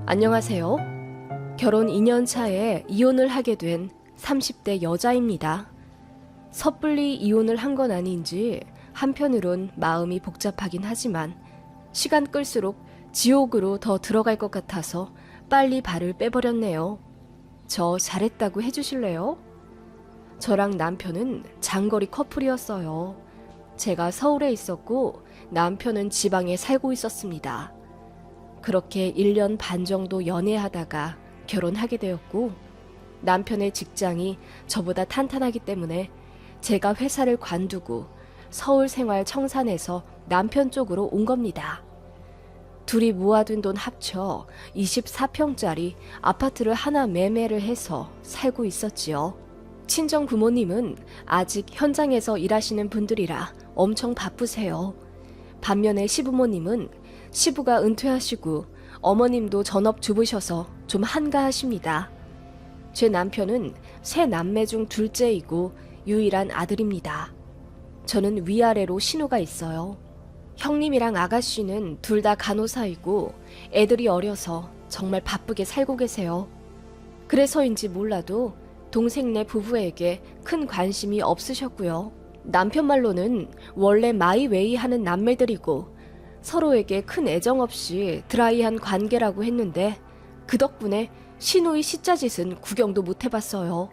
안녕하세요. 결혼 2년 차에 이혼을 하게 된 30대 여자입니다. 섣불리 이혼을 한 건 아닌지 한편으론 마음이 복잡하긴 하지만 시간 끌수록 지옥으로 더 들어갈 것 같아서 빨리 발을 빼버렸네요. 저 잘했다고 해주실래요? 저랑 남편은 장거리 커플이었어요. 제가 서울에 있었고 남편은 지방에 살고 있었습니다. 그렇게 1년 반 정도 연애하다가 결혼하게 되었고 남편의 직장이 저보다 탄탄하기 때문에 제가 회사를 관두고 서울 생활 청산해서 남편 쪽으로 온 겁니다. 둘이 모아둔 돈 합쳐 24평짜리 아파트를 하나 매매를 해서 살고 있었지요. 친정 부모님은 아직 현장에서 일하시는 분들이라 엄청 바쁘세요. 반면에 시부모님은 시부가 은퇴하시고 어머님도 전업주부셔서 좀 한가하십니다. 제 남편은 세 남매 중 둘째이고 유일한 아들입니다. 저는 위아래로 신우가 있어요. 형님이랑 아가씨는 둘 다 간호사이고 애들이 어려서 정말 바쁘게 살고 계세요. 그래서인지 몰라도 동생네 부부에게 큰 관심이 없으셨고요. 남편 말로는 원래 마이웨이 하는 남매들이고 서로에게 큰 애정 없이 드라이한 관계라고 했는데 그 덕분에 신우의 시자짓은 구경도 못 해봤어요.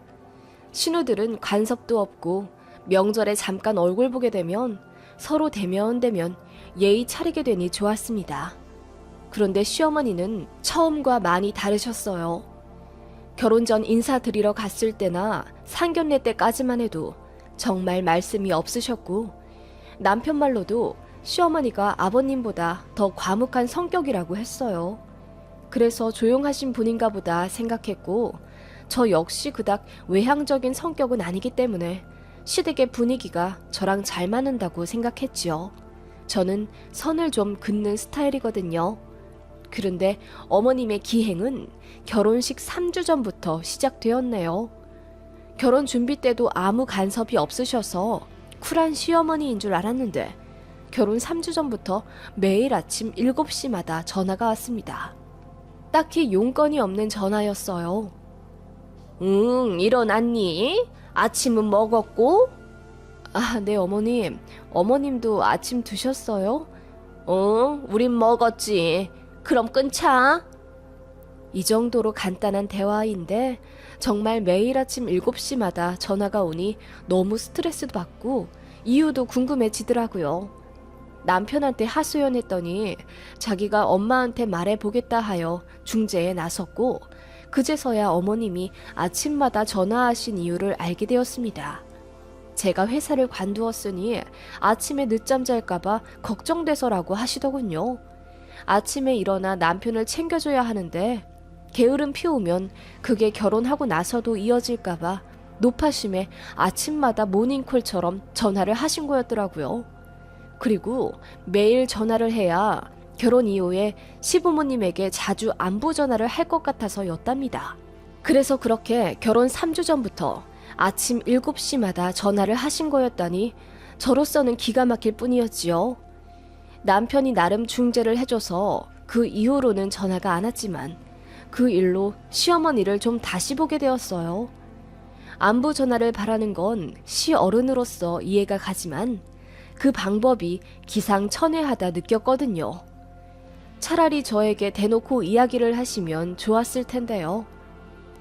신우들은 간섭도 없고 명절에 잠깐 얼굴 보게 되면 서로 대면대면 예의 차리게 되니 좋았습니다. 그런데 시어머니는 처음과 많이 다르셨어요. 결혼 전 인사드리러 갔을 때나 상견례 때까지만 해도 정말 말씀이 없으셨고 남편 말로도 시어머니가 아버님보다 더 과묵한 성격이라고 했어요. 그래서 조용하신 분인가 보다 생각했고 저 역시 그닥 외향적인 성격은 아니기 때문에 시댁의 분위기가 저랑 잘 맞는다고 생각했지요. 저는 선을 좀 긋는 스타일이거든요. 그런데 어머님의 기행은 결혼식 3주 전부터 시작되었네요. 결혼 준비 때도 아무 간섭이 없으셔서 쿨한 시어머니인 줄 알았는데 결혼 3주 전부터 매일 아침 7시마다 전화가 왔습니다. 딱히 용건이 없는 전화였어요. 응, 일어났니? 아침은 먹었고? 아, 네 어머님. 어머님도 아침 드셨어요? 응, 우린 먹었지. 그럼 끊자. 이 정도로 간단한 대화인데 정말 매일 아침 7시마다 전화가 오니 너무 스트레스도 받고 이유도 궁금해지더라고요. 남편한테 하소연했더니 자기가 엄마한테 말해보겠다 하여 중재에 나섰고 그제서야 어머님이 아침마다 전화하신 이유를 알게 되었습니다. 제가 회사를 관두었으니 아침에 늦잠 잘까봐 걱정돼서라고 하시더군요. 아침에 일어나 남편을 챙겨줘야 하는데 게으름 피우면 그게 결혼하고 나서도 이어질까봐 노파심에 아침마다 모닝콜처럼 전화를 하신 거였더라고요. 그리고 매일 전화를 해야 결혼 이후에 시부모님에게 자주 안부 전화를 할 것 같아서였답니다. 그래서 그렇게 결혼 3주 전부터 아침 7시마다 전화를 하신 거였다니 저로서는 기가 막힐 뿐이었지요. 남편이 나름 중재를 해줘서 그 이후로는 전화가 안 왔지만 그 일로 시어머니를 좀 다시 보게 되었어요. 안부 전화를 바라는 건 시어른으로서 이해가 가지만 그 방법이 기상천외하다 느꼈거든요. 차라리 저에게 대놓고 이야기를 하시면 좋았을 텐데요.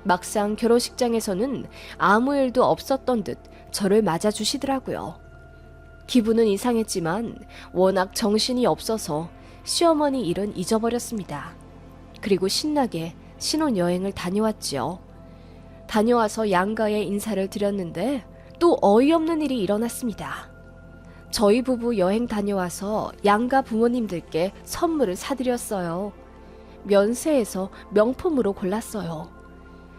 막상 결혼식장에서는 아무 일도 없었던 듯 저를 맞아주시더라고요. 기분은 이상했지만 워낙 정신이 없어서 시어머니 일은 잊어버렸습니다. 그리고 신나게 신혼여행을 다녀왔지요. 다녀와서 양가에 인사를 드렸는데 또 어이없는 일이 일어났습니다. 저희 부부 여행 다녀와서 양가 부모님들께 선물을 사드렸어요. 면세에서 명품으로 골랐어요.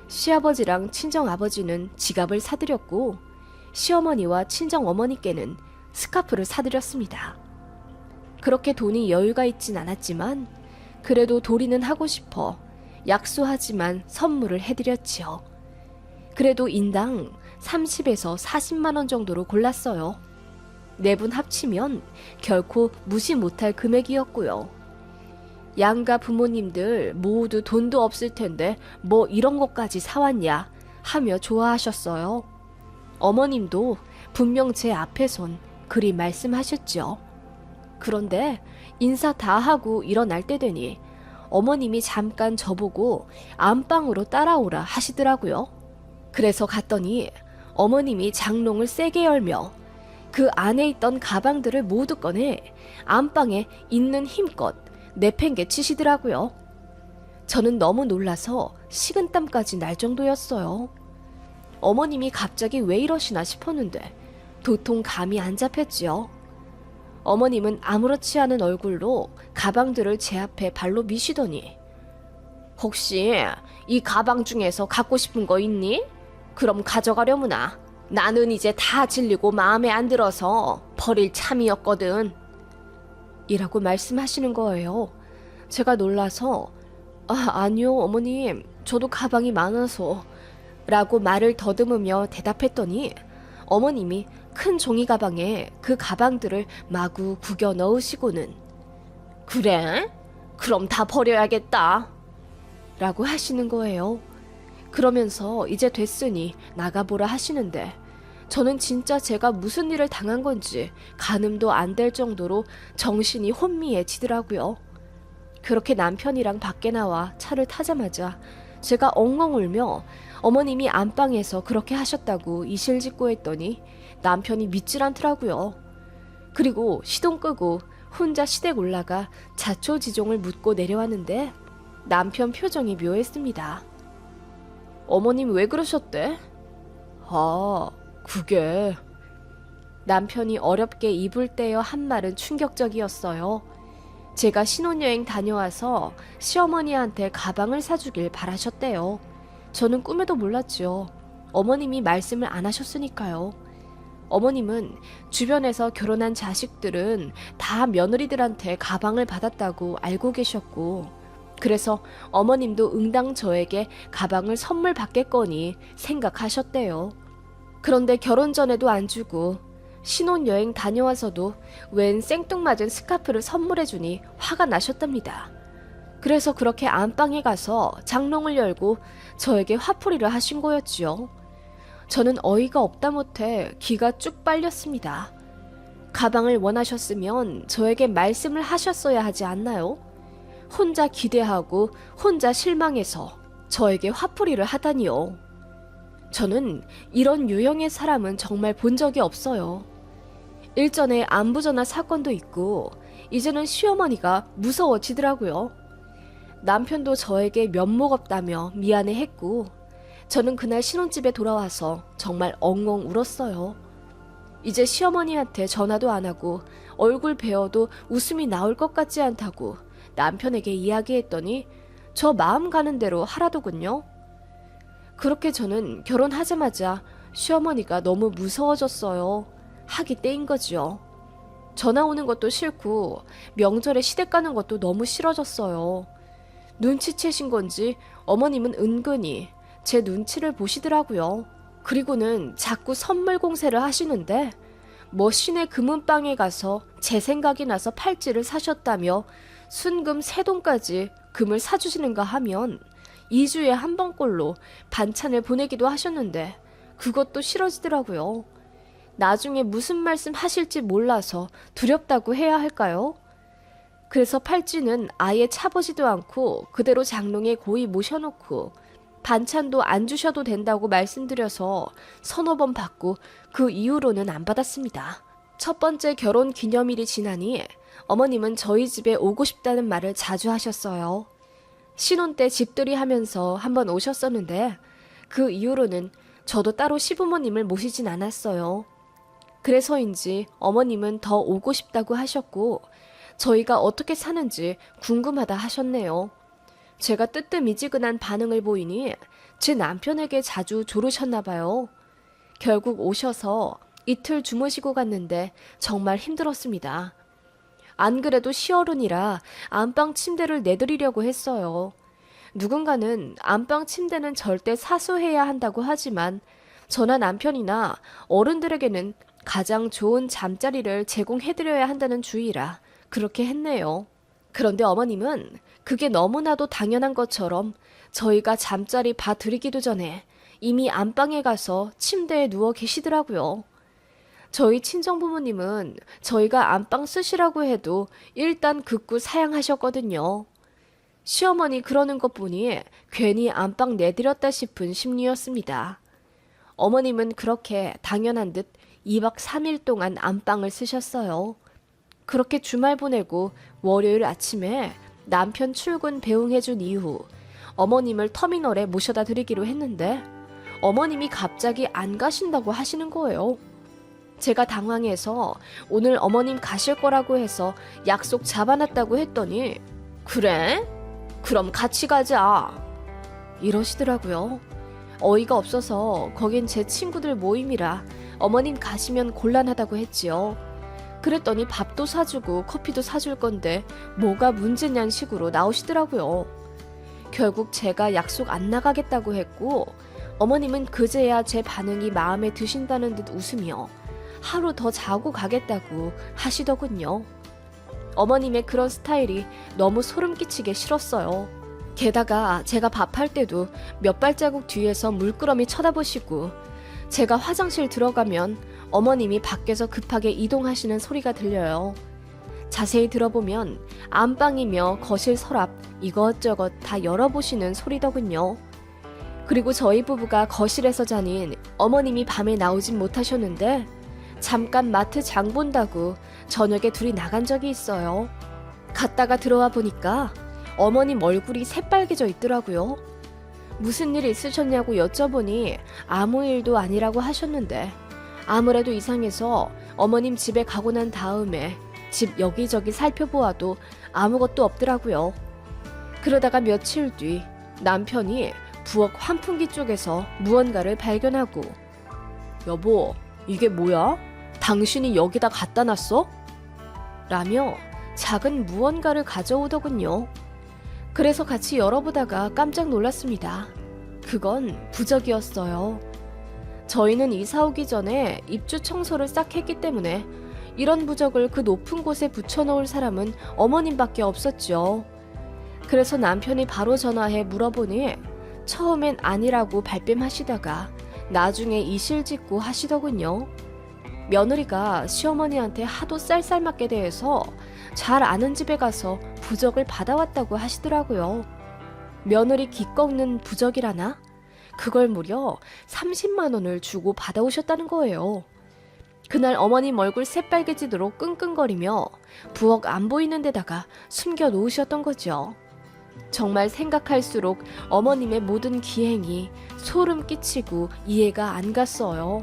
시아버지랑 친정아버지는 지갑을 사드렸고 시어머니와 친정어머니께는 스카프를 사드렸습니다. 그렇게 돈이 여유가 있진 않았지만 그래도 도리는 하고 싶어 약소하지만 선물을 해드렸지요. 그래도 인당 30에서 40만 원 정도로 골랐어요. 네 분 합치면 결코 무시 못할 금액이었고요. 양가 부모님들 모두 돈도 없을 텐데 뭐 이런 것까지 사왔냐 하며 좋아하셨어요. 어머님도 분명 제 앞에선 그리 말씀하셨죠. 그런데 인사 다 하고 일어날 때 되니 어머님이 잠깐 저보고 안방으로 따라오라 하시더라고요. 그래서 갔더니 어머님이 장롱을 세게 열며 그 안에 있던 가방들을 모두 꺼내 안방에 있는 힘껏 내팽개치시더라고요. 저는 너무 놀라서 식은땀까지 날 정도였어요. 어머님이 갑자기 왜 이러시나 싶었는데 도통 감이 안 잡혔지요. 어머님은 아무렇지 않은 얼굴로 가방들을 제 앞에 발로 미시더니 혹시 이 가방 중에서 갖고 싶은 거 있니? 그럼 가져가려무나. 나는 이제 다 질리고 마음에 안 들어서 버릴 참이었거든. 이라고 말씀하시는 거예요. 제가 놀라서 아니요 어머님, 저도 가방이 많아서 라고 말을 더듬으며 대답했더니 어머님이 큰 종이 가방에 그 가방들을 마구 구겨 넣으시고는 그래? 그럼 다 버려야겠다 라고 하시는 거예요. 그러면서 이제 됐으니 나가보라 하시는데 저는 진짜 제가 무슨 일을 당한 건지 가늠도 안 될 정도로 정신이 혼미해지더라고요. 그렇게 남편이랑 밖에 나와 차를 타자마자 제가 엉엉 울며 어머님이 안방에서 그렇게 하셨다고 이실직고했더니 남편이 믿질 않더라고요. 그리고 시동 끄고 혼자 시댁 올라가 자초지종을 묻고 내려왔는데 남편 표정이 묘했습니다. 어머님 왜 그러셨대? 그게... 남편이 어렵게 입을 떼어 한 말은 충격적이었어요. 제가 신혼여행 다녀와서 시어머니한테 가방을 사주길 바라셨대요. 저는 꿈에도 몰랐죠. 어머님이 말씀을 안 하셨으니까요. 어머님은 주변에서 결혼한 자식들은 다 며느리들한테 가방을 받았다고 알고 계셨고 그래서 어머님도 응당 저에게 가방을 선물 받겠거니 생각하셨대요. 그런데 결혼 전에도 안 주고 신혼여행 다녀와서도 웬 생뚱맞은 스카프를 선물해주니 화가 나셨답니다. 그래서 그렇게 안방에 가서 장롱을 열고 저에게 화풀이를 하신 거였지요. 저는 어이가 없다 못해 기가 쭉 빨렸습니다. 가방을 원하셨으면 저에게 말씀을 하셨어야 하지 않나요? 혼자 기대하고 혼자 실망해서 저에게 화풀이를 하다니요. 저는 이런 유형의 사람은 정말 본 적이 없어요. 일전에 안부전화 사건도 있고 이제는 시어머니가 무서워지더라고요. 남편도 저에게 면목 없다며 미안해했고 저는 그날 신혼집에 돌아와서 정말 엉엉 울었어요. 이제 시어머니한테 전화도 안 하고 얼굴 베어도 웃음이 나올 것 같지 않다고 남편에게 이야기했더니 저 마음 가는 대로 하라더군요. 그렇게 저는 결혼하자마자 시어머니가 너무 무서워졌어요. 하기 때인 거지요. 전화 오는 것도 싫고 명절에 시댁 가는 것도 너무 싫어졌어요. 눈치채신 건지 어머님은 은근히 제 눈치를 보시더라고요. 그리고는 자꾸 선물 공세를 하시는데 뭐 시내 금은방에 가서 제 생각이 나서 팔찌를 사셨다며 순금 3돈까지 금을 사주시는가 하면 2주에 한 번꼴로 반찬을 보내기도 하셨는데 그것도 싫어지더라고요. 나중에 무슨 말씀 하실지 몰라서 두렵다고 해야 할까요? 그래서 팔찌는 아예 차보지도 않고 그대로 장롱에 고이 모셔놓고 반찬도 안 주셔도 된다고 말씀드려서 서너 번 받고 그 이후로는 안 받았습니다. 첫 번째 결혼 기념일이 지나니 어머님은 저희 집에 오고 싶다는 말을 자주 하셨어요. 신혼 때 집들이 하면서 한번 오셨었는데 그 이후로는 저도 따로 시부모님을 모시진 않았어요. 그래서인지 어머님은 더 오고 싶다고 하셨고 저희가 어떻게 사는지 궁금하다 하셨네요. 제가 뜨뜻미지근한 반응을 보이니 제 남편에게 자주 조르셨나 봐요. 결국 오셔서 이틀 주무시고 갔는데 정말 힘들었습니다. 안 그래도 시어른이라 안방 침대를 내드리려고 했어요. 누군가는 안방 침대는 절대 사수해야 한다고 하지만 저나 남편이나 어른들에게는 가장 좋은 잠자리를 제공해드려야 한다는 주의라 그렇게 했네요. 그런데 어머님은 그게 너무나도 당연한 것처럼 저희가 잠자리 봐드리기도 전에 이미 안방에 가서 침대에 누워 계시더라고요. 저희 친정부모님은 저희가 안방 쓰시라고 해도 일단 극구 사양하셨거든요. 시어머니 그러는 것 보니 괜히 안방 내드렸다 싶은 심리였습니다. 어머님은 그렇게 당연한 듯 2박 3일 동안 안방을 쓰셨어요. 그렇게 주말 보내고 월요일 아침에 남편 출근 배웅해준 이후 어머님을 터미널에 모셔다 드리기로 했는데 어머님이 갑자기 안 가신다고 하시는 거예요. 제가 당황해서 오늘 어머님 가실 거라고 해서 약속 잡아놨다고 했더니 그래? 그럼 같이 가자. 이러시더라고요. 어이가 없어서 거긴 제 친구들 모임이라 어머님 가시면 곤란하다고 했지요. 그랬더니 밥도 사주고 커피도 사줄 건데 뭐가 문제냐는 식으로 나오시더라고요. 결국 제가 약속 안 나가겠다고 했고 어머님은 그제야 제 반응이 마음에 드신다는 듯 웃으며 하루 더 자고 가겠다고 하시더군요. 어머님의 그런 스타일이 너무 소름 끼치게 싫었어요. 게다가 제가 밥할 때도 몇 발자국 뒤에서 물끄러미 쳐다보시고 제가 화장실 들어가면 어머님이 밖에서 급하게 이동하시는 소리가 들려요. 자세히 들어보면 안방이며 거실 서랍 이것저것 다 열어보시는 소리더군요. 그리고 저희 부부가 거실에서 자닌 어머님이 밤에 나오진 못하셨는데 잠깐 마트 장 본다고 저녁에 둘이 나간 적이 있어요. 갔다가 들어와 보니까 어머님 얼굴이 새빨개져 있더라고요. 무슨 일 있으셨냐고 여쭤보니 아무 일도 아니라고 하셨는데 아무래도 이상해서 어머님 집에 가고 난 다음에 집 여기저기 살펴보아도 아무것도 없더라고요. 그러다가 며칠 뒤 남편이 부엌 환풍기 쪽에서 무언가를 발견하고 여보, 이게 뭐야? 당신이 여기다 갖다 놨어? 라며 작은 무언가를 가져오더군요. 그래서 같이 열어보다가 깜짝 놀랐습니다. 그건 부적이었어요. 저희는 이사 오기 전에 입주 청소를 싹 했기 때문에 이런 부적을 그 높은 곳에 붙여놓을 사람은 어머님밖에 없었죠. 그래서 남편이 바로 전화해 물어보니 처음엔 아니라고 발뺌하시다가 나중에 이실직고 하시더군요. 며느리가 시어머니한테 하도 쌀쌀맞게 대해서 잘 아는 집에 가서 부적을 받아왔다고 하시더라고요. 며느리 기 꺾는 부적이라나? 그걸 무려 30만 원을 주고 받아오셨다는 거예요. 그날 어머님 얼굴 새빨개지도록 끙끙거리며 부엌 안 보이는 데다가 숨겨 놓으셨던 거죠. 정말 생각할수록 어머님의 모든 기행이 소름 끼치고 이해가 안 갔어요.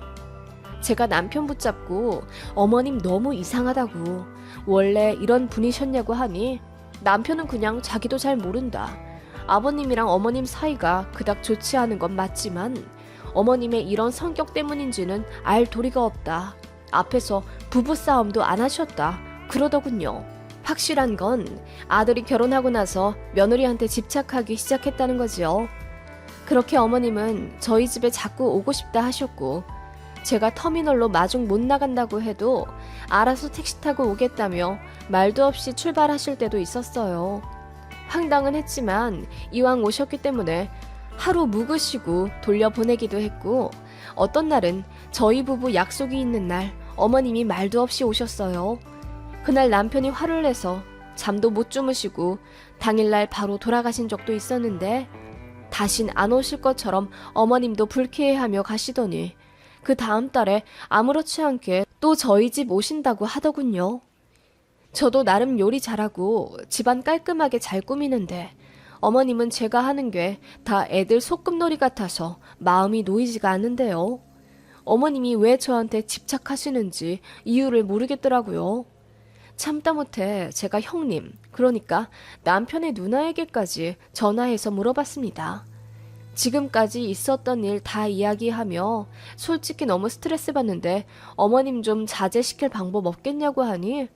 제가 남편 붙잡고 어머님 너무 이상하다고 원래 이런 분이셨냐고 하니 남편은 그냥 자기도 잘 모른다. 아버님이랑 어머님 사이가 그닥 좋지 않은 건 맞지만 어머님의 이런 성격 때문인지는 알 도리가 없다. 앞에서 부부싸움도 안 하셨다. 그러더군요. 확실한 건 아들이 결혼하고 나서 며느리한테 집착하기 시작했다는 거지요. 그렇게 어머님은 저희 집에 자꾸 오고 싶다 하셨고 제가 터미널로 마중 못 나간다고 해도 알아서 택시 타고 오겠다며 말도 없이 출발하실 때도 있었어요. 황당은 했지만 이왕 오셨기 때문에 하루 묵으시고 돌려보내기도 했고 어떤 날은 저희 부부 약속이 있는 날 어머님이 말도 없이 오셨어요. 그날 남편이 화를 내서 잠도 못 주무시고 당일날 바로 돌아가신 적도 있었는데 다신 안 오실 것처럼 어머님도 불쾌해하며 가시더니 그 다음 달에 아무렇지 않게 또 저희 집 오신다고 하더군요. 저도 나름 요리 잘하고 집안 깔끔하게 잘 꾸미는데 어머님은 제가 하는 게 다 애들 소꿉놀이 같아서 마음이 놓이지가 않는데요. 어머님이 왜 저한테 집착하시는지 이유를 모르겠더라고요. 참다 못해 제가 형님, 그러니까 남편의 누나에게까지 전화해서 물어봤습니다. 지금까지 있었던 일 다 이야기하며 솔직히 너무 스트레스 받는데 어머님 좀 자제시킬 방법 없겠냐고 하니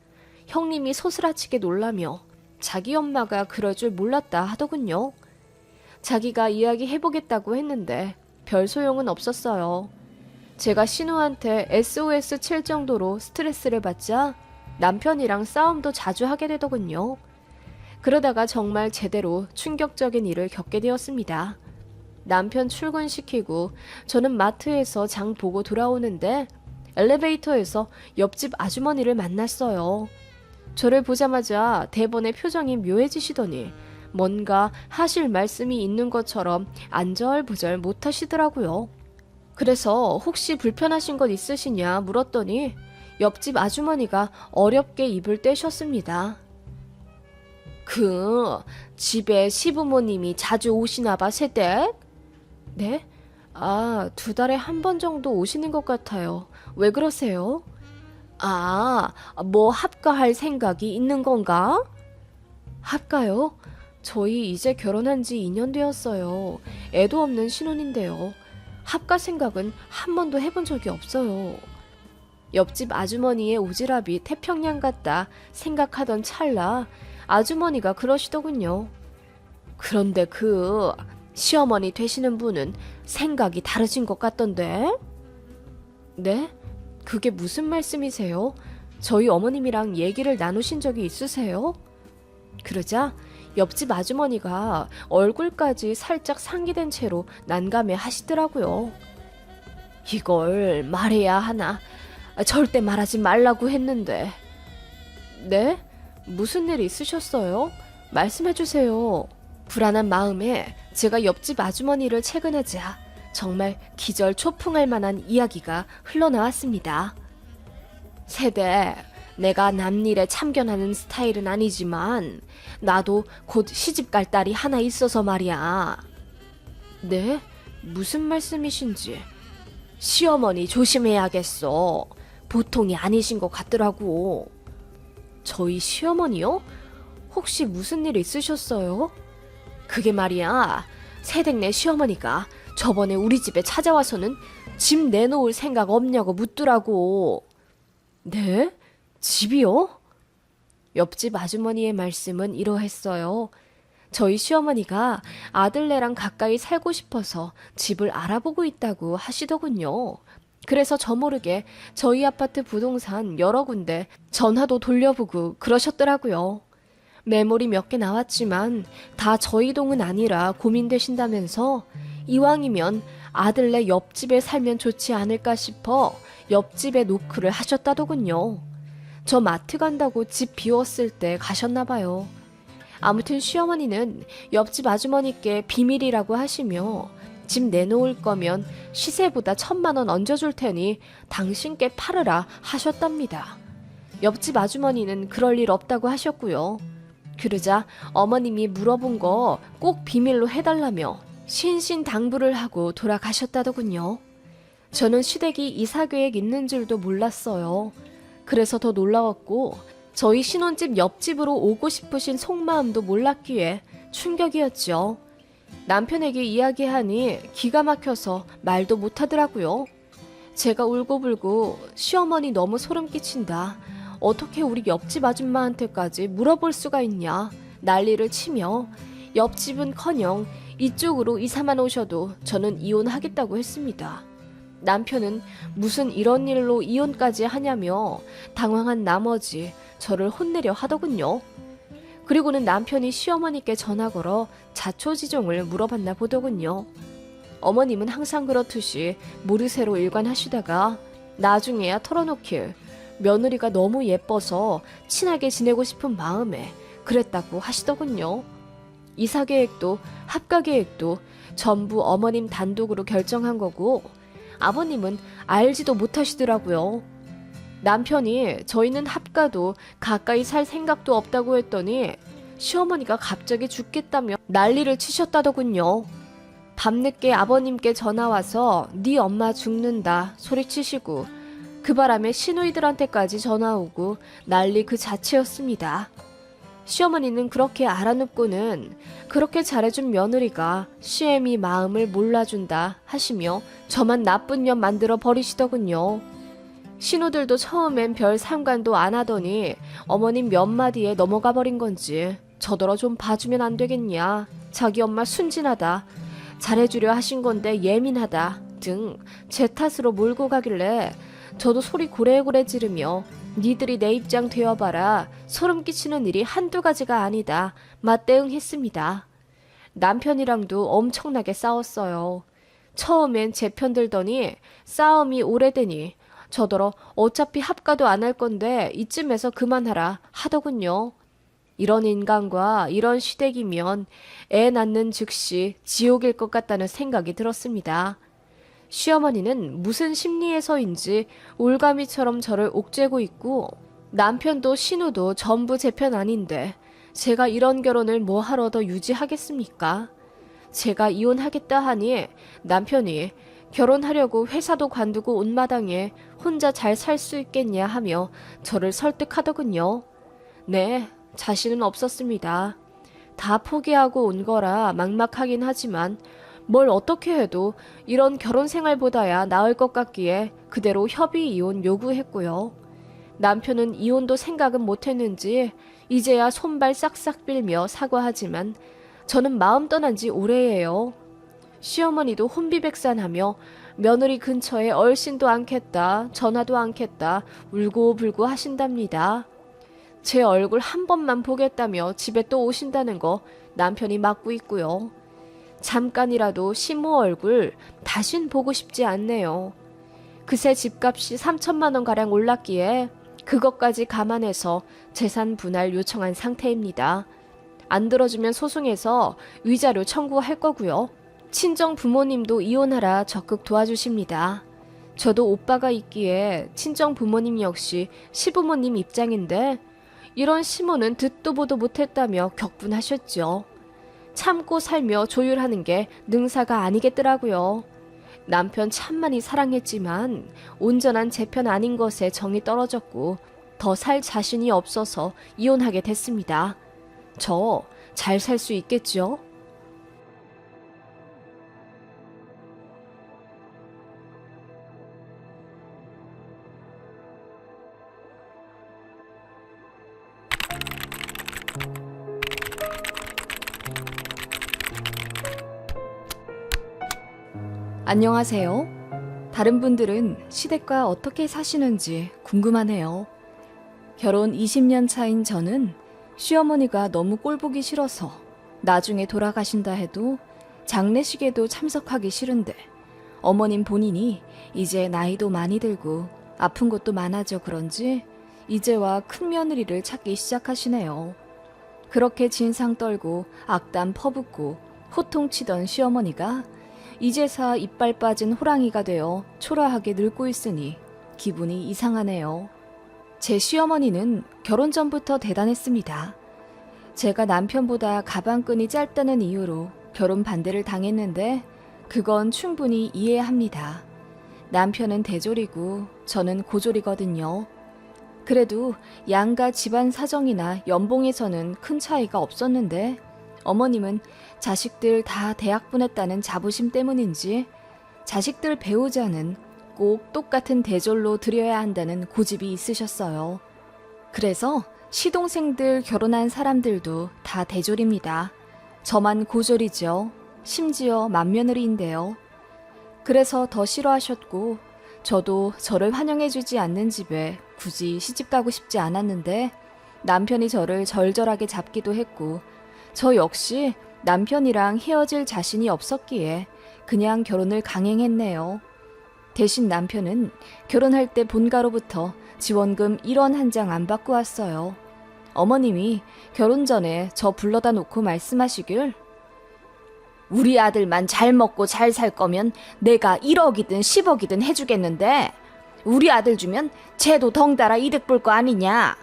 형님이 소스라치게 놀라며 자기 엄마가 그럴 줄 몰랐다 하더군요. 자기가 이야기해보겠다고 했는데 별 소용은 없었어요. 제가 신우한테 SOS 칠 정도로 스트레스를 받자 남편이랑 싸움도 자주 하게 되더군요. 그러다가 정말 제대로 충격적인 일을 겪게 되었습니다. 남편 출근시키고 저는 마트에서 장 보고 돌아오는데 엘리베이터에서 옆집 아주머니를 만났어요. 저를 보자마자 대번에 표정이 묘해지시더니 뭔가 하실 말씀이 있는 것처럼 안절부절 못하시더라고요. 그래서 혹시 불편하신 것 있으시냐 물었더니 옆집 아주머니가 어렵게 입을 떼셨습니다. 집에 시부모님이 자주 오시나 봐, 새댁? 네? 2달에 한 번 정도 오시는 것 같아요. 왜 그러세요? 뭐 합가할 생각이 있는 건가? 합가요? 저희 이제 결혼한 지 2년 되었어요. 애도 없는 신혼인데요. 합가 생각은 한 번도 해본 적이 없어요. 옆집 아주머니의 오지랖이 태평양 같다 생각하던 찰나 아주머니가 그러시더군요. 그런데 시어머니 되시는 분은 생각이 다르신 것 같던데? 네? 그게 무슨 말씀이세요? 저희 어머님이랑 얘기를 나누신 적이 있으세요? 그러자 옆집 아주머니가 얼굴까지 살짝 상기된 채로 난감해 하시더라고요. 이걸 말해야 하나? 절대 말하지 말라고 했는데. 네? 무슨 일 있으셨어요? 말씀해주세요. 불안한 마음에 제가 옆집 아주머니를 채근하자 정말 기절초풍할 만한 이야기가 흘러나왔습니다. 세대, 내가 남일에 참견하는 스타일은 아니지만 나도 곧 시집갈 딸이 하나 있어서 말이야. 네? 무슨 말씀이신지. 시어머니 조심해야겠어. 보통이 아니신 것 같더라고. 저희 시어머니요? 혹시 무슨 일 있으셨어요? 그게 말이야, 새댁네 시어머니가 저번에 우리 집에 찾아와서는 집 내놓을 생각 없냐고 묻더라고. 네? 집이요? 옆집 아주머니의 말씀은 이러했어요. 저희 시어머니가 아들네랑 가까이 살고 싶어서 집을 알아보고 있다고 하시더군요. 그래서 저 모르게 저희 아파트 부동산 여러 군데 전화도 돌려보고 그러셨더라고요. 메모리 몇 개 나왔지만 다 저희 동은 아니라 고민되신다면서 이왕이면 아들네 옆집에 살면 좋지 않을까 싶어 옆집에 노크를 하셨다더군요. 저 마트 간다고 집 비웠을 때 가셨나 봐요. 아무튼 시어머니는 옆집 아주머니께 비밀이라고 하시며 집 내놓을 거면 시세보다 1,000만 원 얹어줄 테니 당신께 팔으라 하셨답니다. 옆집 아주머니는 그럴 일 없다고 하셨고요. 그러자 어머님이 물어본 거 꼭 비밀로 해달라며 신신당부를 하고 돌아가셨다더군요. 저는 시댁이 이사 계획 있는 줄도 몰랐어요. 그래서 더 놀라웠고 저희 신혼집 옆집으로 오고 싶으신 속마음도 몰랐기에 충격이었죠. 남편에게 이야기하니 기가 막혀서 말도 못하더라고요. 제가 울고불고 시어머니 너무 소름 끼친다. 어떻게 우리 옆집 아줌마한테까지 물어볼 수가 있냐. 난리를 치며 옆집은커녕 이쪽으로 이사만 오셔도 저는 이혼하겠다고 했습니다. 남편은 무슨 이런 일로 이혼까지 하냐며 당황한 나머지 저를 혼내려 하더군요. 그리고는 남편이 시어머니께 전화 걸어 자초지종을 물어봤나 보더군요. 어머님은 항상 그렇듯이 모르쇠로 일관하시다가 나중에야 털어놓길 며느리가 너무 예뻐서 친하게 지내고 싶은 마음에 그랬다고 하시더군요. 이사 계획도 합가 계획도 전부 어머님 단독으로 결정한 거고 아버님은 알지도 못하시더라고요. 남편이 저희는 합가도 가까이 살 생각도 없다고 했더니 시어머니가 갑자기 죽겠다며 난리를 치셨다더군요. 밤늦게 아버님께 전화와서 네 엄마 죽는다 소리치시고 그 바람에 시누이들한테까지 전화오고 난리 그 자체였습니다. 시어머니는 그렇게 알아눕고는 그렇게 잘해준 며느리가 시애미 마음을 몰라준다 하시며 저만 나쁜 년 만들어 버리시더군요. 신우들도 처음엔 별 상관도 안 하더니 어머님 몇 마디에 넘어가 버린 건지 저더러 좀 봐주면 안 되겠냐. 자기 엄마 순진하다. 잘해주려 하신 건데 예민하다. 등 제 탓으로 몰고 가길래 저도 소리 고래고래 지르며 니들이 내 입장 되어봐라. 소름 끼치는 일이 한두 가지가 아니다. 맞대응했습니다. 남편이랑도 엄청나게 싸웠어요. 처음엔 제 편 들더니 싸움이 오래되니 저더러 어차피 합가도 안 할 건데 이쯤에서 그만하라 하더군요. 이런 인간과 이런 시댁이면 애 낳는 즉시 지옥일 것 같다는 생각이 들었습니다. 시어머니는 무슨 심리에서인지 올가미처럼 저를 옥죄고 있고 남편도 신우도 전부 제 편 아닌데 제가 이런 결혼을 뭐하러 더 유지하겠습니까? 제가 이혼하겠다 하니 남편이 결혼하려고 회사도 관두고 온 마당에 혼자 잘 살 수 있겠냐 하며 저를 설득하더군요. 네, 자신은 없었습니다. 다 포기하고 온 거라 막막하긴 하지만 뭘 어떻게 해도 이런 결혼 생활보다야 나을 것 같기에 그대로 협의 이혼 요구했고요. 남편은 이혼도 생각은 못했는지 이제야 손발 싹싹 빌며 사과하지만 저는 마음 떠난 지 오래예요. 시어머니도 혼비백산하며 며느리 근처에 얼씬도 않겠다, 전화도 않겠다, 울고불고 하신답니다. 제 얼굴 한 번만 보겠다며 집에 또 오신다는 거 남편이 막고 있고요. 잠깐이라도 시모 얼굴 다신 보고 싶지 않네요. 그새 집값이 3천만 원가량 올랐기에 그것까지 감안해서 재산 분할 요청한 상태입니다. 안 들어주면 소송해서 위자료 청구할 거고요. 친정 부모님도 이혼하라 적극 도와주십니다. 저도 오빠가 있기에 친정 부모님 역시 시부모님 입장인데 이런 시모는 듣도 보도 못했다며 격분하셨죠. 참고 살며 조율하는 게 능사가 아니겠더라고요. 남편 참 많이 사랑했지만 온전한 제 편 아닌 것에 정이 떨어졌고 더 살 자신이 없어서 이혼하게 됐습니다. 저 잘 살 수 있겠죠? 안녕하세요. 다른 분들은 시댁과 어떻게 사시는지 궁금하네요. 결혼 20년 차인 저는 시어머니가 너무 꼴보기 싫어서 나중에 돌아가신다 해도 장례식에도 참석하기 싫은데 어머님 본인이 이제 나이도 많이 들고 아픈 것도 많아져 그런지 이제와 큰 며느리를 찾기 시작하시네요. 그렇게 진상 떨고 악담 퍼붓고 호통치던 시어머니가 이제사 이빨 빠진 호랑이가 되어 초라하게 늙고 있으니 기분이 이상하네요. 제 시어머니는 결혼 전부터 대단했습니다. 제가 남편보다 가방끈이 짧다는 이유로 결혼 반대를 당했는데 그건 충분히 이해합니다. 남편은 대졸이고 저는 고졸이거든요. 그래도 양가 집안 사정이나 연봉에서는 큰 차이가 없었는데 어머님은 자식들 다 대학 보냈다는 자부심 때문인지 자식들 배우자는 꼭 똑같은 대졸로 들여야 한다는 고집이 있으셨어요. 그래서 시동생들 결혼한 사람들도 다 대졸입니다. 저만 고졸이죠. 심지어 맏며느리인데요. 그래서 더 싫어하셨고 저도 저를 환영해주지 않는 집에 굳이 시집가고 싶지 않았는데 남편이 저를 절절하게 잡기도 했고 저 역시 남편이랑 헤어질 자신이 없었기에 그냥 결혼을 강행했네요. 대신 남편은 결혼할 때 본가로부터 지원금 1원 한 장 안 받고 왔어요. 어머님이 결혼 전에 저 불러다 놓고 말씀하시길 우리 아들만 잘 먹고 잘 살 거면 내가 1억이든 10억이든 해주겠는데 우리 아들 주면 쟤도 덩달아 이득 볼 거 아니냐.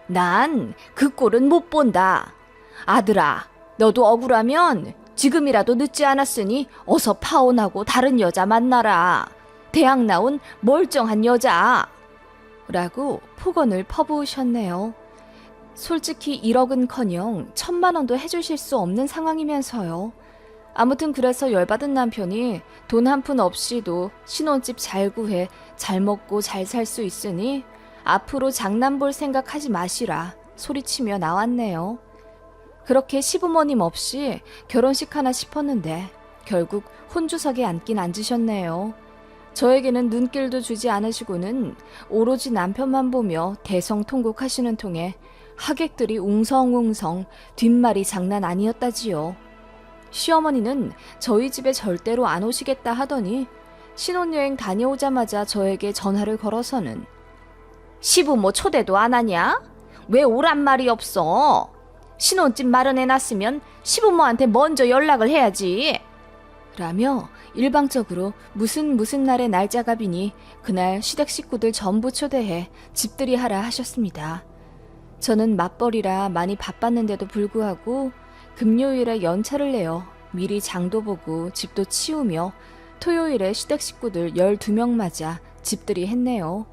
난 그 꼴은 못 본다. 아들아, 너도 억울하면 지금이라도 늦지 않았으니 어서 파혼하고 다른 여자 만나라. 대학 나온 멀쩡한 여자. 라고 폭언을 퍼부으셨네요. 솔직히 1억은커녕 1,000만 원도 해주실 수 없는 상황이면서요. 아무튼 그래서 열받은 남편이 돈 한 푼 없이도 신혼집 잘 구해 잘 먹고 잘 살 수 있으니 앞으로 장남 볼 생각하지 마시라 소리치며 나왔네요. 그렇게 시부모님 없이 결혼식 하나 싶었는데 결국 혼주석에 앉긴 앉으셨네요. 저에게는 눈길도 주지 않으시고는 오로지 남편만 보며 대성통곡하시는 통에 하객들이 웅성웅성 뒷말이 장난 아니었다지요. 시어머니는 저희 집에 절대로 안 오시겠다 하더니 신혼여행 다녀오자마자 저에게 전화를 걸어서는 시부모 초대도 안 하냐? 왜 오란 말이 없어? 신혼집 마련해놨으면 시부모한테 먼저 연락을 해야지. 라며 일방적으로 무슨 날의 날짜가 비니 그날 시댁 식구들 전부 초대해 집들이 하라 하셨습니다. 저는 맞벌이라 많이 바빴는데도 불구하고 금요일에 연차를 내어 미리 장도 보고 집도 치우며 토요일에 시댁 식구들 12명 맞아 집들이 했네요.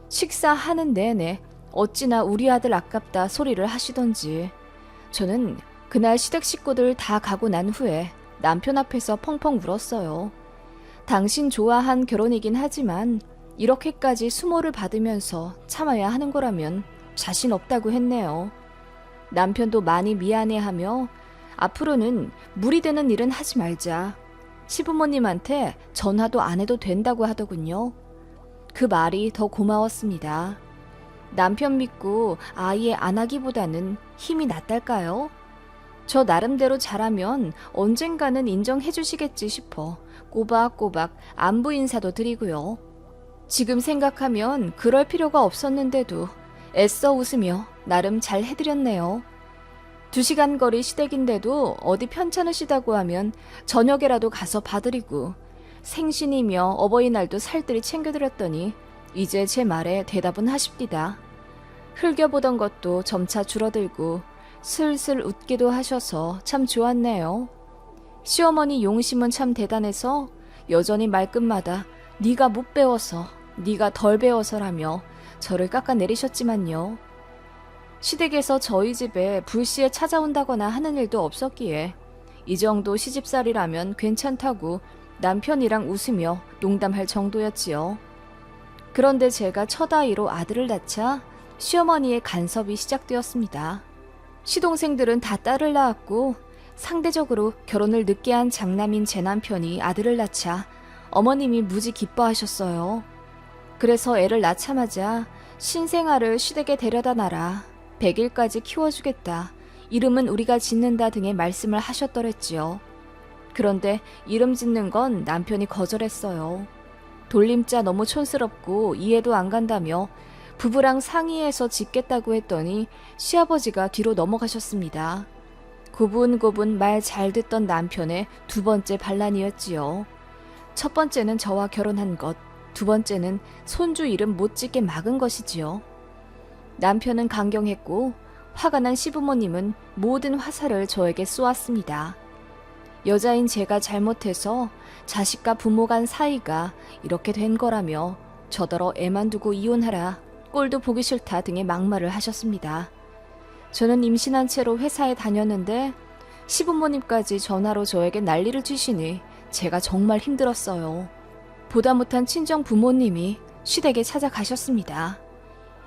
식사하는 내내 어찌나 우리 아들 아깝다 소리를 하시던지 저는 그날 시댁 식구들 다 가고 난 후에 남편 앞에서 펑펑 울었어요. 당신 좋아한 결혼이긴 하지만 이렇게까지 수모를 받으면서 참아야 하는 거라면 자신 없다고 했네요. 남편도 많이 미안해하며 앞으로는 무리 되는 일은 하지 말자. 시부모님한테 전화도 안 해도 된다고 하더군요. 그 말이 더 고마웠습니다. 남편 믿고 아예 안 하기보다는 힘이 낫달까요? 저 나름대로 잘하면 언젠가는 인정해 주시겠지 싶어 꼬박꼬박 안부 인사도 드리고요. 지금 생각하면 그럴 필요가 없었는데도 애써 웃으며 나름 잘 해드렸네요. 2시간 거리 시댁인데도 어디 편찮으시다고 하면 저녁에라도 가서 봐드리고 생신이며 어버이날도 살뜰히 챙겨드렸더니 이제 제 말에 대답은 하십디다. 흘겨보던 것도 점차 줄어들고 슬슬 웃기도 하셔서 참 좋았네요. 시어머니 용심은 참 대단해서 여전히 말끝마다 네가 못 배워서 네가 덜 배워서라며 저를 깎아내리셨지만요. 시댁에서 저희 집에 불시에 찾아온다거나 하는 일도 없었기에 이 정도 시집살이라면 괜찮다고 남편이랑 웃으며 농담할 정도였지요. 그런데 제가 첫 아이로 아들을 낳자 시어머니의 간섭이 시작되었습니다. 시동생들은 다 딸을 낳았고 상대적으로 결혼을 늦게 한 장남인 제 남편이 아들을 낳자 어머님이 무지 기뻐하셨어요. 그래서 애를 낳자마자 신생아를 시댁에 데려다 놔라. 100일까지 키워주겠다. 이름은 우리가 짓는다 등의 말씀을 하셨더랬지요. 그런데 이름 짓는 건 남편이 거절했어요. 돌림자 너무 촌스럽고 이해도 안 간다며 부부랑 상의해서 짓겠다고 했더니 시아버지가 뒤로 넘어가셨습니다. 고분고분 말 잘 듣던 남편의 2번째 반란이었지요. 첫 번째는 저와 결혼한 것, 2번째는 손주 이름 못 짓게 막은 것이지요. 남편은 강경했고 화가 난 시부모님은 모든 화살을 저에게 쏘았습니다. 여자인 제가 잘못해서 자식과 부모 간 사이가 이렇게 된 거라며 저더러 애만 두고 이혼하라, 꼴도 보기 싫다 등의 막말을 하셨습니다. 저는 임신한 채로 회사에 다녔는데 시부모님까지 전화로 저에게 난리를 치시니 제가 정말 힘들었어요. 보다 못한 친정 부모님이 시댁에 찾아가셨습니다.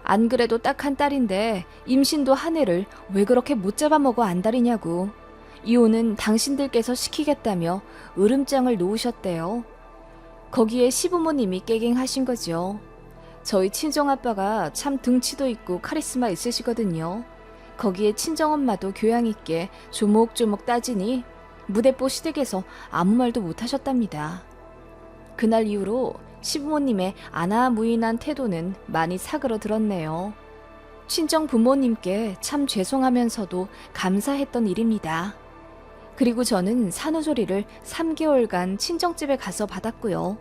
안 그래도 딱 한 딸인데 임신도 한 해를 왜 그렇게 못 잡아먹어 안달이냐고. 이혼은 당신들께서 시키겠다며 으름장을 놓으셨대요. 거기에 시부모님이 깨갱하신 거죠. 저희 친정아빠가 참 등치도 있고 카리스마 있으시거든요. 거기에 친정엄마도 교양 있게 조목조목 따지니 무대뽀 시댁에서 아무 말도 못 하셨답니다. 그날 이후로 시부모님의 아나무인한 태도는 많이 사그러들었네요. 친정 부모님께 참 죄송하면서도 감사했던 일입니다. 그리고 저는 산후조리를 3개월간 친정집에 가서 받았고요.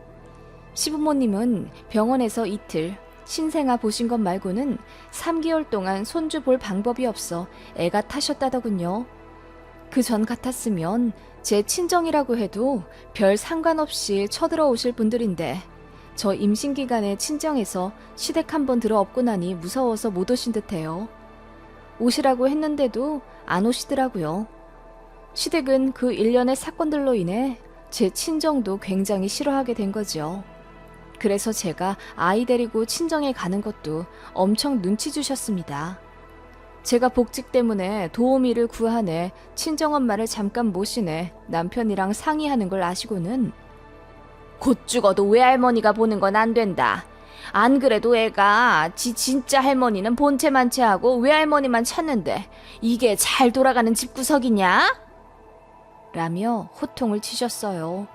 시부모님은 병원에서 이틀, 신생아 보신 것 말고는 3개월 동안 손주 볼 방법이 없어 애가 타셨다더군요. 그 전 같았으면 제 친정이라고 해도 별 상관없이 쳐들어오실 분들인데 저 임신기간에 친정에서 시댁 한번 들어엎고 나니 무서워서 못 오신 듯해요. 오시라고 했는데도 안 오시더라고요. 시댁은 그 일련의 사건들로 인해 제 친정도 굉장히 싫어하게 된 거죠. 그래서 제가 아이 데리고 친정에 가는 것도 엄청 눈치 주셨습니다. 제가 복직 때문에 도우미를 구하네 친정엄마를 잠깐 모시네 남편이랑 상의하는 걸 아시고는 곧 죽어도 외할머니가 보는 건 안 된다. 안 그래도 애가 지 진짜 할머니는 본체만체하고 외할머니만 찾는데 이게 잘 돌아가는 집구석이냐? 라며 호통을 치셨어요.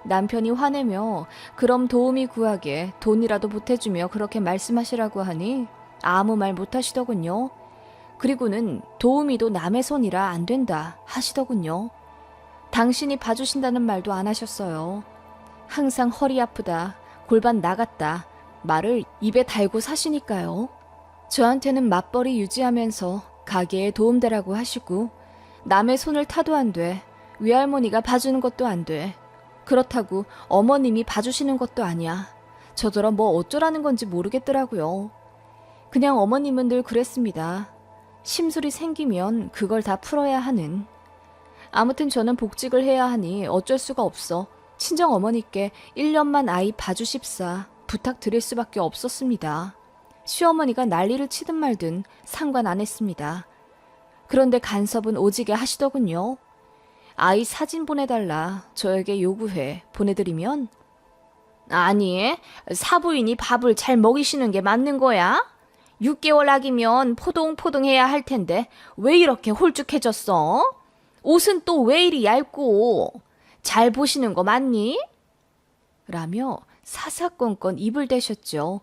남편이 화내며 그럼 도움이 구하게 돈이라도 보태주며 그렇게 말씀하시라고 하니 아무 말 못하시더군요. 그리고는 도우미도 남의 손이라 안 된다 하시더군요. 당신이 봐주신다는 말도 안 하셨어요. 항상 허리 아프다, 골반 나갔다 말을 입에 달고 사시니까요. 저한테는 맞벌이 유지하면서 가게에 도움되라고 하시고 남의 손을 타도 안 돼, 외할머니가 봐주는 것도 안 돼, 그렇다고 어머님이 봐주시는 것도 아니야. 저더러 뭐 어쩌라는 건지 모르겠더라고요. 그냥 어머님은 늘 그랬습니다. 심술이 생기면 그걸 다 풀어야 하는. 아무튼 저는 복직을 해야 하니 어쩔 수가 없어 친정어머니께 1년만 아이 봐주십사 부탁드릴 수밖에 없었습니다. 시어머니가 난리를 치든 말든 상관 안 했습니다. 그런데 간섭은 오지게 하시더군요. 아이 사진 보내달라 저에게 요구해 보내드리면 아니, 사부인이 밥을 잘 먹이시는 게 맞는 거야? 6개월 아기면 포동포동해야 할 텐데 왜 이렇게 홀쭉해졌어? 옷은 또 왜 이리 얇고 잘 보시는 거 맞니? 라며 사사건건 입을 대셨죠.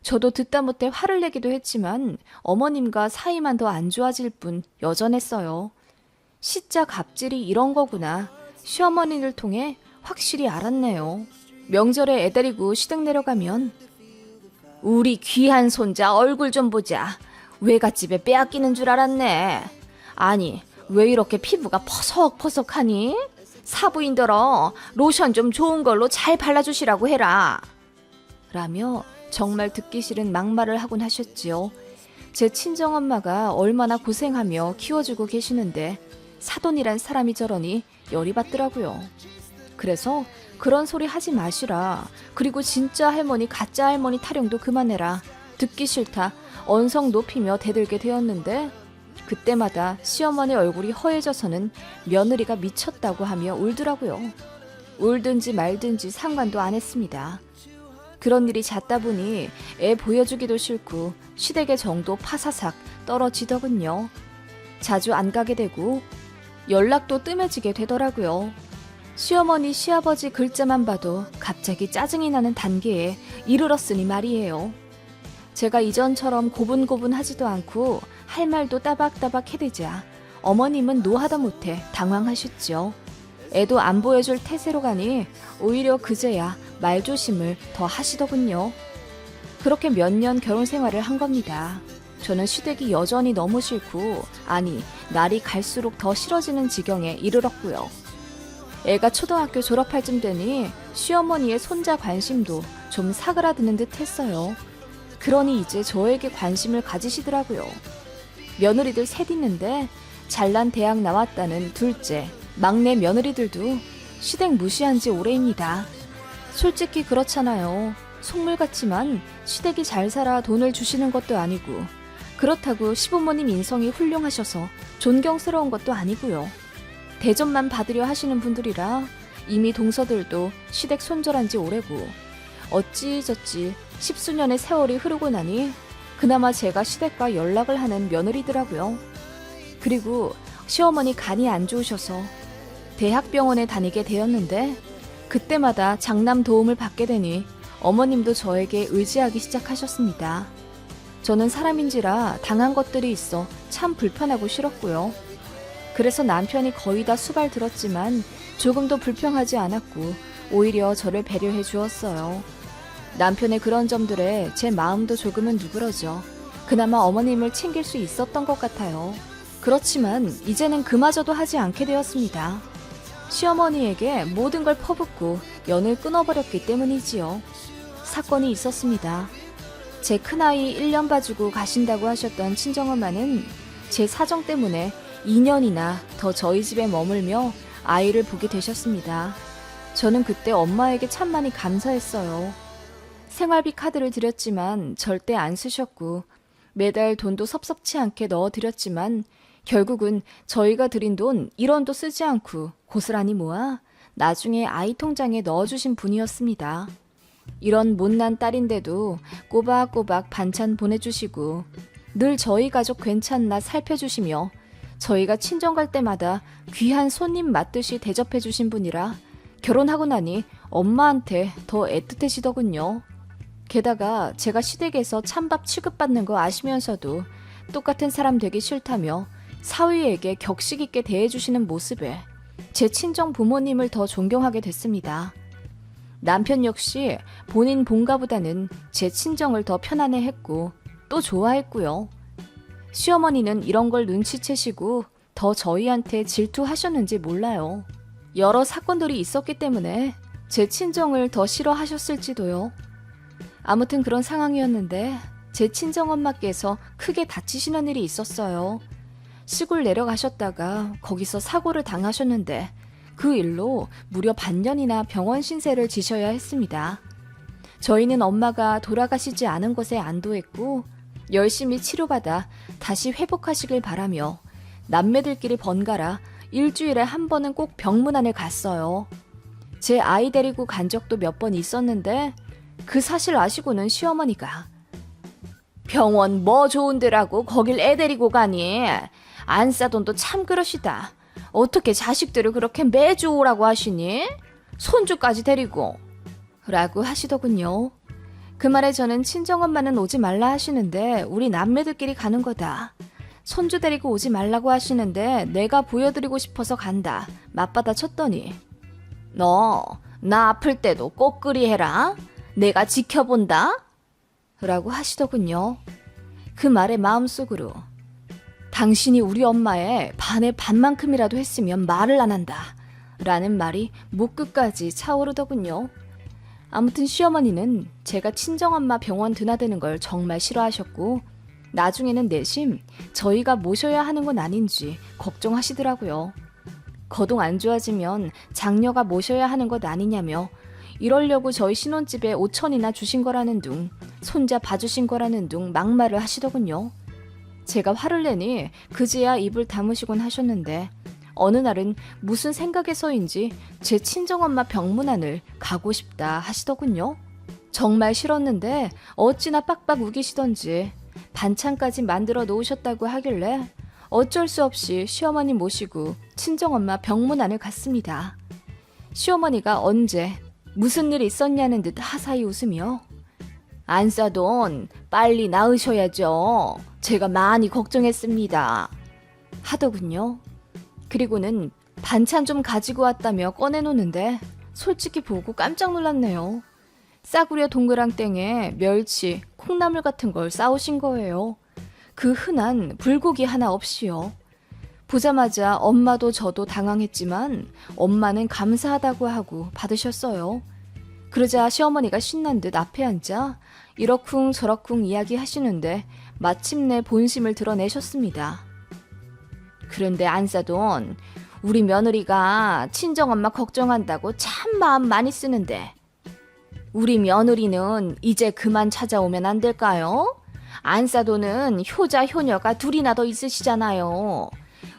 저도 듣다 못해 화를 내기도 했지만 어머님과 사이만 더 안 좋아질 뿐 여전했어요. 시자 갑질이 이런 거구나. 시어머니를 통해 확실히 알았네요. 명절에 애 데리고 시댁 내려가면 우리 귀한 손자 얼굴 좀 보자. 외갓집에 빼앗기는 줄 알았네. 아니, 왜 이렇게 피부가 퍼석퍼석하니? 사부인더러 로션 좀 좋은 걸로 잘 발라주시라고 해라. 라며 정말 듣기 싫은 막말을 하곤 하셨지요. 제 친정엄마가 얼마나 고생하며 키워주고 계시는데 사돈이란 사람이 저러니 열이 받더라고요. 그래서 그런 소리 하지 마시라. 그리고 진짜 할머니 가짜 할머니 타령도 그만해라. 듣기 싫다. 언성 높이며 대들게 되었는데 그때마다 시어머니 얼굴이 허해져서는 며느리가 미쳤다고 하며 울더라고요. 울든지 말든지 상관도 안 했습니다. 그런 일이 잦다 보니 애 보여주기도 싫고 시댁의 정도 파사삭 떨어지더군요. 자주 안 가게 되고 연락도 뜸해지게 되더라고요. 시어머니 시아버지 글자만 봐도 갑자기 짜증이 나는 단계에 이르렀으니 말이에요. 제가 이전처럼 고분고분하지도 않고 할 말도 따박따박 해대자 어머님은 노하다 못해 당황하셨죠. 애도 안 보여줄 태세로 가니 오히려 그제야 말조심을 더 하시더군요. 그렇게 몇 년 결혼 생활을 한 겁니다. 저는 시댁이 여전히 너무 싫고 아니 날이 갈수록 더 싫어지는 지경에 이르렀고요. 애가 초등학교 졸업할 쯤 되니 시어머니의 손자 관심도 좀 사그라드는 듯 했어요. 그러니 이제 저에게 관심을 가지시더라고요. 며느리들 셋 있는데 잘난 대학 나왔다는 둘째, 막내 며느리들도 시댁 무시한 지 오래입니다. 솔직히 그렇잖아요. 속물 같지만 시댁이 잘 살아 돈을 주시는 것도 아니고 그렇다고 시부모님 인성이 훌륭하셔서 존경스러운 것도 아니고요. 대접만 받으려 하시는 분들이라 이미 동서들도 시댁 손절한 지 오래고 어찌저찌 십수년의 세월이 흐르고 나니 그나마 제가 시댁과 연락을 하는 며느리더라고요. 그리고 시어머니 간이 안 좋으셔서 대학병원에 다니게 되었는데 그때마다 장남 도움을 받게 되니 어머님도 저에게 의지하기 시작하셨습니다. 저는 사람인지라 당한 것들이 있어 참 불편하고 싫었고요. 그래서 남편이 거의 다 수발 들었지만 조금도 불평하지 않았고 오히려 저를 배려해 주었어요. 남편의 그런 점들에 제 마음도 조금은 누그러져 그나마 어머님을 챙길 수 있었던 것 같아요. 그렇지만 이제는 그마저도 하지 않게 되었습니다. 시어머니에게 모든 걸 퍼붓고 연을 끊어버렸기 때문이지요. 사건이 있었습니다. 제 큰아이 1년 봐주고 가신다고 하셨던 친정엄마는 제 사정 때문에 2년이나 더 저희 집에 머물며 아이를 보게 되셨습니다. 저는 그때 엄마에게 참 많이 감사했어요. 생활비 카드를 드렸지만 절대 안 쓰셨고 매달 돈도 섭섭치 않게 넣어드렸지만 결국은 저희가 드린 돈 1원도 쓰지 않고 고스란히 모아 나중에 아이 통장에 넣어주신 분이었습니다. 이런 못난 딸인데도 꼬박꼬박 반찬 보내주시고 늘 저희 가족 괜찮나 살펴주시며 저희가 친정 갈 때마다 귀한 손님 맞듯이 대접해주신 분이라 결혼하고 나니 엄마한테 더 애틋해지더군요. 게다가 제가 시댁에서 찬밥 취급받는 거 아시면서도 똑같은 사람 되기 싫다며 사위에게 격식 있게 대해주시는 모습에 제 친정 부모님을 더 존경하게 됐습니다. 남편 역시 본인 본가보다는 제 친정을 더 편안해했고 또 좋아했고요. 시어머니는 이런 걸 눈치채시고 더 저희한테 질투하셨는지 몰라요. 여러 사건들이 있었기 때문에 제 친정을 더 싫어하셨을지도요. 아무튼 그런 상황이었는데 제 친정엄마께서 크게 다치시는 일이 있었어요. 시골 내려가셨다가 거기서 사고를 당하셨는데 그 일로 무려 반년이나 병원 신세를 지셔야 했습니다. 저희는 엄마가 돌아가시지 않은 것에 안도했고 열심히 치료받아 다시 회복하시길 바라며 남매들끼리 번갈아 일주일에 한 번은 꼭 병문안을 갔어요. 제 아이 데리고 간 적도 몇 번 있었는데 그 사실 아시고는 시어머니가 병원 뭐 좋은 데라고 거길 애 데리고 가니? 안 싸돈도 참 그러시다. 어떻게 자식들을 그렇게 매주 오라고 하시니? 손주까지 데리고 라고 하시더군요. 그 말에 저는 친정엄마는 오지 말라 하시는데 우리 남매들끼리 가는 거다. 손주 데리고 오지 말라고 하시는데 내가 보여드리고 싶어서 간다. 맞받아 쳤더니 너 나 아플 때도 꼭 그리 해라. 내가 지켜본다. 라고 하시더군요. 그 말에 마음속으로 당신이 우리 엄마의 반의 반만큼이라도 했으면 말을 안 한다. 라는 말이 목 끝까지 차오르더군요. 아무튼 시어머니는 제가 친정엄마 병원 드나드는 걸 정말 싫어하셨고 나중에는 내심 저희가 모셔야 하는 건 아닌지 걱정하시더라고요. 거동 안 좋아지면 장녀가 모셔야 하는 것 아니냐며 이러려고 저희 신혼집에 5천이나 주신 거라는 둥 손자 봐주신 거라는 둥 막말을 하시더군요. 제가 화를 내니 그제야 입을 다무시곤 하셨는데 어느 날은 무슨 생각에서인지 제 친정엄마 병문안을 가고 싶다 하시더군요. 정말 싫었는데 어찌나 빡빡 우기시던지 반찬까지 만들어 놓으셨다고 하길래 어쩔 수 없이 시어머니 모시고 친정엄마 병문안을 갔습니다. 시어머니가 언제 무슨 일 있었냐는 듯 하사히 웃으며 안 싸돈 빨리 나으셔야죠. 제가 많이 걱정했습니다. 하더군요. 그리고는 반찬 좀 가지고 왔다며 꺼내놓는데 솔직히 보고 깜짝 놀랐네요. 싸구려 동그랑땡에 멸치, 콩나물 같은 걸 싸오신 거예요. 그 흔한 불고기 하나 없이요. 보자마자 엄마도 저도 당황했지만 엄마는 감사하다고 하고 받으셨어요. 그러자 시어머니가 신난 듯 앞에 앉아 이러쿵 저러쿵 이야기하시는데 마침내 본심을 드러내셨습니다. 그런데 안싸돈 우리 며느리가 친정엄마 걱정한다고 참 마음 많이 쓰는데 우리 며느리는 이제 그만 찾아오면 안 될까요? 안싸돈은 효자 효녀가 둘이나 더 있으시잖아요.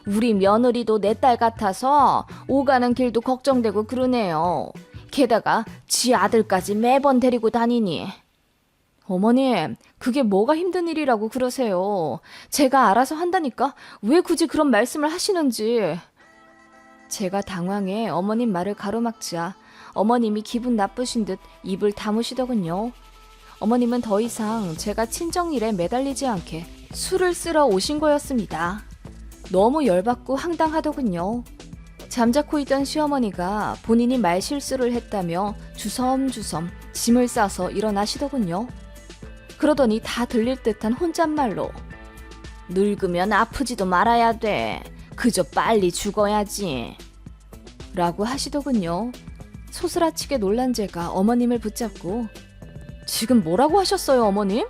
우리 며느리도 내 딸 같아서 오가는 길도 걱정되고 그러네요. 게다가 지 아들까지 매번 데리고 다니니. 어머님, 그게 뭐가 힘든 일이라고 그러세요. 제가 알아서 한다니까 왜 굳이 그런 말씀을 하시는지. 제가 당황해 어머님 말을 가로막자 어머님이 기분 나쁘신 듯 입을 다무시더군요. 어머님은 더 이상 제가 친정일에 매달리지 않게 술을 쓰러 오신 거였습니다. 너무 열받고 황당하더군요. 잠자코 있던 시어머니가 본인이 말실수를 했다며 주섬주섬 짐을 싸서 일어나시더군요. 그러더니 다 들릴 듯한 혼잣말로 늙으면 아프지도 말아야 돼. 그저 빨리 죽어야지. 라고 하시더군요. 소스라치게 놀란 제가 어머님을 붙잡고 지금 뭐라고 하셨어요, 어머님?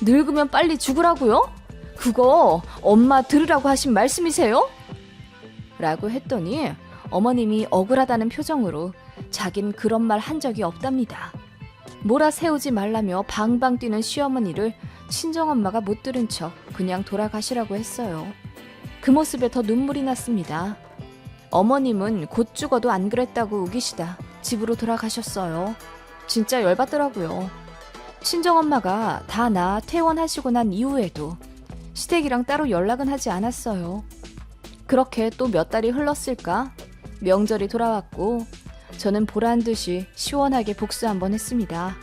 늙으면 빨리 죽으라고요? 그거 엄마 들으라고 하신 말씀이세요? 라고 했더니 어머님이 억울하다는 표정으로 자긴 그런 말 한 적이 없답니다. 몰아세우지 말라며 방방 뛰는 시어머니를 친정엄마가 못 들은 척 그냥 돌아가시라고 했어요. 그 모습에 더 눈물이 났습니다. 어머님은 곧 죽어도 안 그랬다고 우기시다 집으로 돌아가셨어요. 진짜 열받더라고요. 친정엄마가 다 나 퇴원하시고 난 이후에도 시댁이랑 따로 연락은 하지 않았어요. 그렇게 또 몇 달이 흘렀을까? 명절이 돌아왔고 저는 보란듯이 시원하게 복수 한번 했습니다.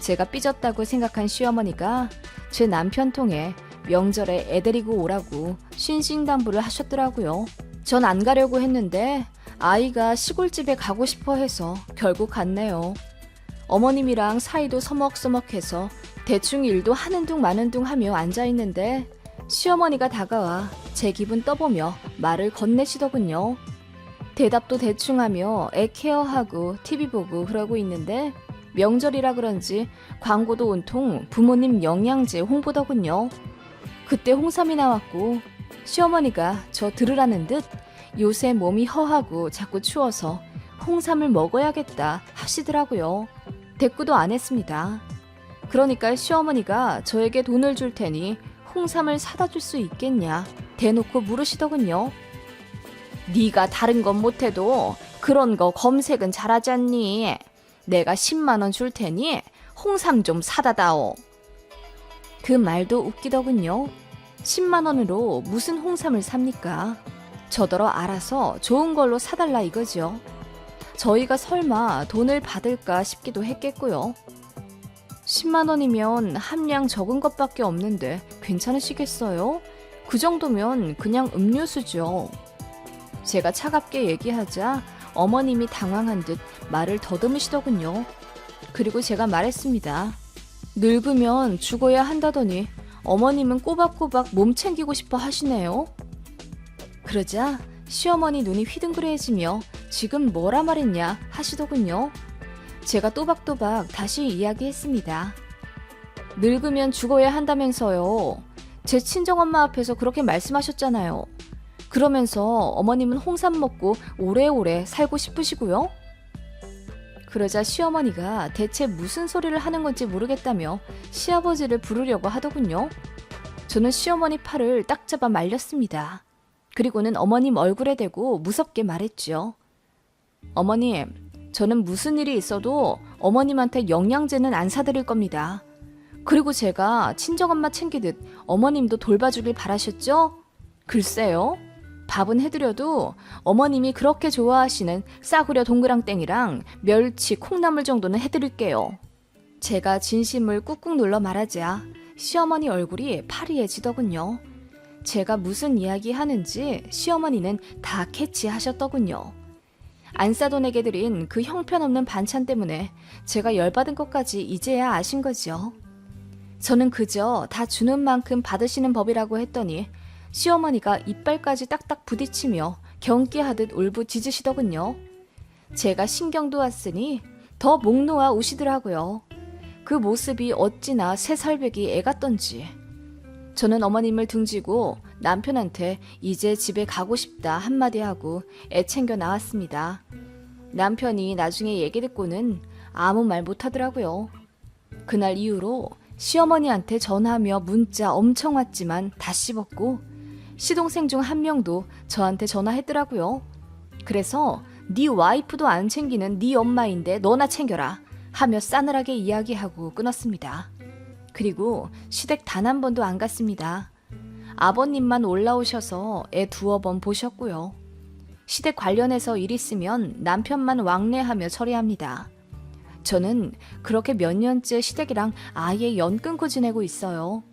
제가 삐졌다고 생각한 시어머니가 제 남편 통해 명절에 애 데리고 오라고 신신당부를 하셨더라고요. 전 안 가려고 했는데 아이가 시골집에 가고 싶어 해서 결국 갔네요. 어머님이랑 사이도 서먹서먹해서 대충 일도 하는 둥 마는 둥 하며 앉아있는데 시어머니가 다가와 제 기분 떠보며 말을 건네시더군요. 대답도 대충 하며 애 케어하고 TV 보고 그러고 있는데 명절이라 그런지 광고도 온통 부모님 영양제 홍보더군요. 그때 홍삼이 나왔고 시어머니가 저 들으라는 듯 요새 몸이 허하고 자꾸 추워서 홍삼을 먹어야겠다 하시더라고요. 대꾸도 안 했습니다. 그러니까 시어머니가 저에게 돈을 줄 테니 홍삼을 사다 줄 수 있겠냐 대놓고 물으시더군요. 네가 다른 건 못해도 그런 거 검색은 잘하지 않니? 내가 10만 원 줄 테니 홍삼 좀 사다 다오. 그 말도 웃기더군요. 10만 원으로 무슨 홍삼을 삽니까? 저더러 알아서 좋은 걸로 사달라 이거죠. 저희가 설마 돈을 받을까 싶기도 했겠고요. 10만 원이면 함량 적은 것밖에 없는데 괜찮으시겠어요? 그 정도면 그냥 음료수죠. 제가 차갑게 얘기하자 어머님이 당황한 듯 말을 더듬으시더군요. 그리고 제가 말했습니다. 늙으면 죽어야 한다더니 어머님은 꼬박꼬박 몸 챙기고 싶어 하시네요. 그러자 시어머니 눈이 휘둥그레해지며 지금 뭐라 말했냐 하시더군요. 제가 또박또박 다시 이야기했습니다. 늙으면 죽어야 한다면서요. 제 친정엄마 앞에서 그렇게 말씀하셨잖아요. 그러면서 어머님은 홍삼 먹고 오래오래 살고 싶으시고요. 그러자 시어머니가 대체 무슨 소리를 하는 건지 모르겠다며 시아버지를 부르려고 하더군요. 저는 시어머니 팔을 딱 잡아 말렸습니다. 그리고는 어머님 얼굴에 대고 무섭게 말했죠. 어머님, 저는 무슨 일이 있어도 어머님한테 영양제는 안 사드릴 겁니다. 그리고 제가 친정엄마 챙기듯 어머님도 돌봐주길 바라셨죠? 글쎄요. 밥은 해드려도 어머님이 그렇게 좋아하시는 싸구려 동그랑땡이랑 멸치, 콩나물 정도는 해드릴게요. 제가 진심을 꾹꾹 눌러 말하자 시어머니 얼굴이 파리해지더군요. 제가 무슨 이야기 하는지 시어머니는 다 캐치하셨더군요. 안 싸돈에게 드린 그 형편없는 반찬 때문에 제가 열받은 것까지 이제야 아신 거죠. 저는 그저 다 주는 만큼 받으시는 법이라고 했더니 시어머니가 이빨까지 딱딱 부딪히며 경기하듯 울부짖으시더군요. 제가 신경도 왔으니 더 목 놓아 우시더라고요. 그 모습이 어찌나 새살배기 애 같던지. 저는 어머님을 등지고 남편한테 이제 집에 가고 싶다 한마디 하고 애 챙겨 나왔습니다. 남편이 나중에 얘기 듣고는 아무 말 못하더라고요. 그날 이후로 시어머니한테 전화하며 문자 엄청 왔지만 다 씹었고 시동생 중 한 명도 저한테 전화했더라고요. 그래서 네 와이프도 안 챙기는 네 엄마인데 너나 챙겨라 하며 싸늘하게 이야기하고 끊었습니다. 그리고 시댁 단 한 번도 안 갔습니다. 아버님만 올라오셔서 애 두어 번 보셨고요. 시댁 관련해서 일 있으면 남편만 왕래하며 처리합니다. 저는 그렇게 몇 년째 시댁이랑 아예 연 끊고 지내고 있어요.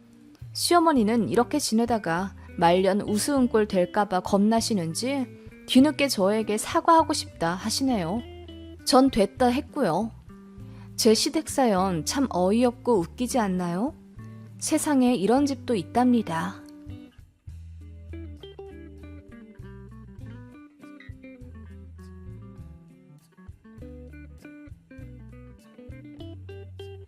시어머니는 이렇게 지내다가 말년 우스운 꼴 될까봐 겁나시는지 뒤늦게 저에게 사과하고 싶다 하시네요. 전 됐다 했고요. 제 시댁 사연 참 어이없고 웃기지 않나요? 세상에 이런 집도 있답니다.